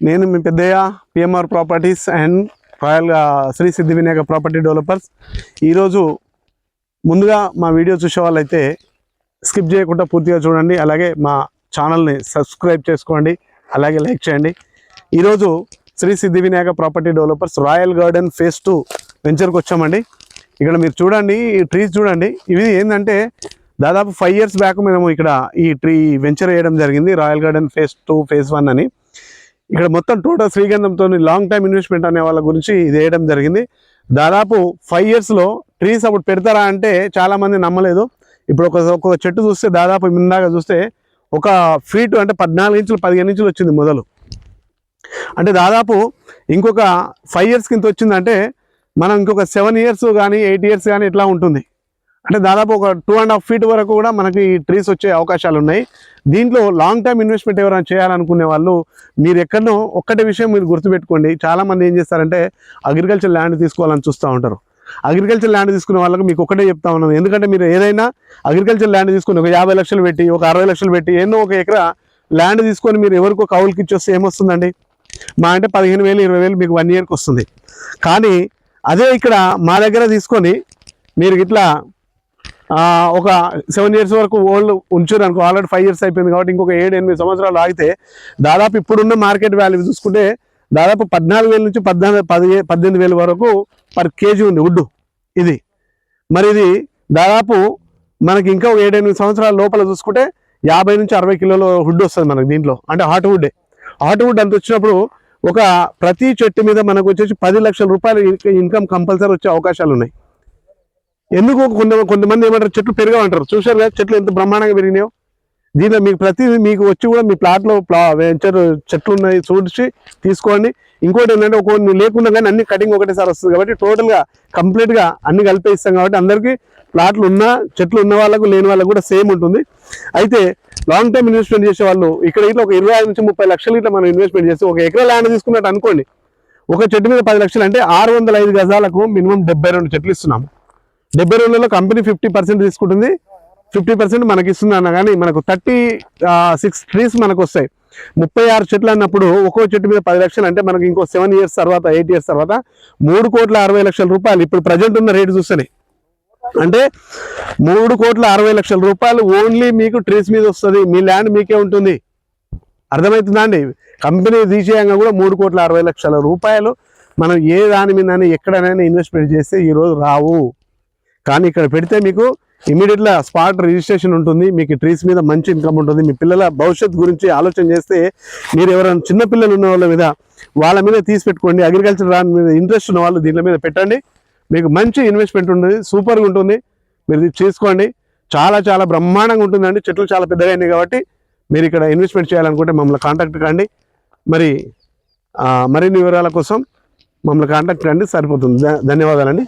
నేను మీ పెద్దయ్య PMR properties and royal Shri Siddhi Vinayaka property developers. ఈరోజు ముందుగా మా వీడియో చూసే వాళ్ళైతే స్కిప్ చేయకుండా పూర్తిగా చూడండి, అలాగే మా ఛానల్ని సబ్స్క్రైబ్ చేసుకోండి, అలాగే లైక్ చేయండి. ఈరోజు Shri Siddhi Vinayaka property developers royal garden phase 2 వెంచర్కి వచ్చామండి. ఇక్కడ మీరు చూడండి, ఈ ట్రీస్ చూడండి. ఇవి ఏంటంటే దాదాపు 5 years బ్యాక్ మేము ఇక్కడ ఈ ట్రీ వెంచర్ వేయడం జరిగింది, రాయల్ గార్డెన్ ఫేజ్ 2 ఫేజ్ 1 అని. ఇక్కడ మొత్తం టోటల్ శ్రీగంధంతో లాంగ్ టైమ్ ఇన్వెస్ట్మెంట్ అనే వాళ్ళ గురించి ఇది వేయడం జరిగింది. దాదాపు 5 yearsలో ట్రీస్ అప్పుడు పెడతారా అంటే చాలామంది నమ్మలేదు. ఇప్పుడు ఒక చెట్టు చూస్తే దాదాపు ఇందాక చూస్తే ఒక ఫీట్ అంటే 14 ఇంచులు 15 ఇంచులు వచ్చింది మొదలు. అంటే దాదాపు ఇంకొక 5 years కింద వచ్చిందంటే మనం ఇంకొక 7 years కానీ 8 years కానీ ఇట్లా ఉంటుంది. అంటే దాదాపు ఒక 2.5 feet వరకు కూడా మనకి ఈ ట్రీస్ వచ్చే అవకాశాలు ఉన్నాయి. దీంట్లో లాంగ్ టైమ్ ఇన్వెస్ట్మెంట్ ఎవరైనా చేయాలనుకునే వాళ్ళు మీరు ఎక్కడనో ఒక్కటే విషయం మీరు గుర్తుపెట్టుకోండి. చాలామంది ఏం చేస్తారంటే అగ్రికల్చర్ ల్యాండ్ తీసుకోవాలని చూస్తూ ఉంటారు. అగ్రికల్చర్ ల్యాండ్ తీసుకునే వాళ్ళకి మీకు ఒకటే చెప్తా ఉన్నాను, ఎందుకంటే మీరు ఏదైనా అగ్రికల్చర్ ల్యాండ్ తీసుకొని ఒక 50 లక్షలు పెట్టి ఒక 60 లక్షలు పెట్టి ఎన్నో ఒక ఎకరా ల్యాండ్ తీసుకొని మీరు ఎవరికో కౌలుకి ఇచ్చేస్తే ఏమొస్తుందండి? మా అంటే 15,000 20,000 మీకు 1 yearకి వస్తుంది. కానీ అదే ఇక్కడ మా దగ్గర తీసుకొని మీరు ఇట్లా ఒక 7 years వరకు ఓల్డ్ ఉంచారు అనుకో, ఆల్రెడీ 5 years అయిపోయింది కాబట్టి ఇంకొక 7-8 సంవత్సరాలు ఆగితే దాదాపు ఇప్పుడున్న మార్కెట్ వాల్యూ చూసుకుంటే దాదాపు 14,000 నుంచి 18,000 వరకు పర్ కేజీ ఉంది వుడ్ ఇది. మరి ఇది దాదాపు మనకి ఇంకా 7-8 సంవత్సరాల లోపల చూసుకుంటే 50 నుంచి 60 కిలోల వుడ్ వస్తుంది మనకి దీంట్లో. అంటే హార్ట్ వుడ్ అంత వచ్చినప్పుడు ఒక ప్రతి చెట్టు మీద మనకు వచ్చేసి 10 లక్షల రూపాయలు ఇన్కమ్ కంపల్సరీ వచ్చే అవకాశాలు ఉన్నాయి. ఎందుకు కొంతమంది ఏమంటారు చెట్లు పెరగమంటారు. చూశారు కదా చెట్లు ఎంత బ్రహ్మాండంగా పెరిగినాయో. దీనిలో మీకు ప్రతిదీ మీకు వచ్చి కూడా మీ ప్లాట్లో వెంచర్ చెట్లు ఉన్నాయి చూసి తీసుకోండి. ఇంకోటి ఏంటంటే కొన్ని లేకుండా కానీ అన్ని కటింగ్ ఒకటేసారి వస్తుంది కాబట్టి టోటల్గా కంప్లీట్గా అన్ని కలిపే ఇస్తాం కాబట్టి అందరికీ ప్లాట్లు ఉన్న చెట్లు ఉన్న వాళ్ళకు లేని వాళ్ళకు కూడా సేమ్ ఉంటుంది. అయితే లాంగ్ టైం ఇన్వెస్ట్మెంట్ చేసే వాళ్ళు ఇక్కడ ఇట్లా ఒక 25 నుంచి 30 లక్షలు ఇట్లా మనం ఇన్వెస్ట్మెంట్ చేస్తే ఒక ఎకరా ల్యాండ్ తీసుకున్నట్టు అనుకోండి. ఒక చెట్టు మీద 10 లక్షలు అంటే 605 గజాలకు మినిమం 72 చెట్లు ఇస్తున్నాము. 72లో కంపెనీ 50% తీసుకుంటుంది, 50% మనకి ఇస్తుంది అన్న. కానీ మనకు 36 ట్రీస్ మనకు వస్తాయి. 36 చెట్లు అన్నప్పుడు ఒక్కో చెట్టు మీద 10 లక్షలు అంటే మనకి ఇంకో 7 years తర్వాత 8 years తర్వాత 3,60,00,000 రూపాయలు ఇప్పుడు ప్రజెంట్ ఉన్న రేటు చూస్తేనే. అంటే 3,60,00,000 రూపాయలు ఓన్లీ మీకు ట్రీస్ మీద వస్తుంది. మీ ల్యాండ్ మీకే ఉంటుంది. అర్థమవుతుందా అండి? కంపెనీ తీసేయంగా కూడా 3,60,00,000 రూపాయలు మనం ఏ దాని మీద ఎక్కడైనా ఇన్వెస్ట్మెంట్ చేస్తే ఈరోజు రావు. కానీ ఇక్కడ పెడితే మీకు ఇమీడియట్గా స్పాట్ రిజిస్ట్రేషన్ ఉంటుంది. మీకు ట్రీస్ మీద మంచి ఇన్కమ్ ఉంటుంది. మీ పిల్లల భవిష్యత్తు గురించి ఆలోచన చేస్తే మీరు ఎవరైనా చిన్న పిల్లలు ఉన్న వాళ్ళ మీద తీసి పెట్టుకోండి. అగ్రికల్చర్ దాని మీద ఇంట్రెస్ట్ ఉన్న వాళ్ళు దీని మీద పెట్టండి. మీకు మంచి ఇన్వెస్ట్మెంట్ ఉంటుంది, సూపర్గా ఉంటుంది. మీరు ఇది చేసుకోండి. చాలా చాలా బ్రహ్మాండంగా ఉంటుందండి. చెట్లు చాలా పెద్దగా అయినాయి కాబట్టి మీరు ఇక్కడ ఇన్వెస్ట్మెంట్ చేయాలనుకుంటే మమ్మల్ని కాంటాక్ట్ కండి. మరిన్ని వివరాల కోసం మమ్మల్ని కాంటాక్ట్ కండి, సరిపోతుంది. ధన్యవాదాలండి.